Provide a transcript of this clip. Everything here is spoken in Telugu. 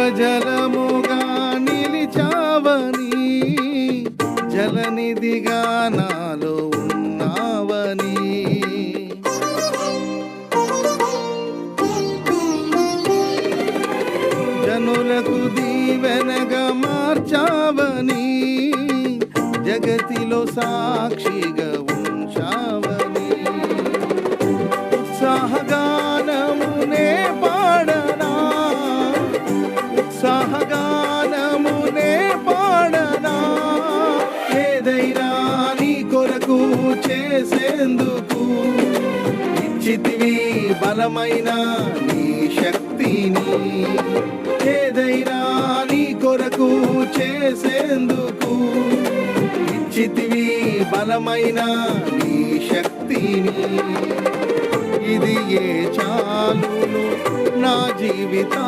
జీవజలముగా నిలిచావని, జలనిధిగా నాలో ఉన్నావని, జనులకు దీవెనగా మార్చావని, జగతిలో సాక్షిగా ఉంచావని, ఉత్సాహగానమునే పాడనా, ఉత్సాహగానమునే పాడనా, ఏదైనా నీ కొరకు చేసేందుకు ఇచ్చితివి బలమైన నీ శక్తిని, ఏదైనా నీ కొరకు చేసేందుకు ఇచ్చితివి బలమైన నీ శక్తిని, ఇది ఏ చాలును నా జీవితా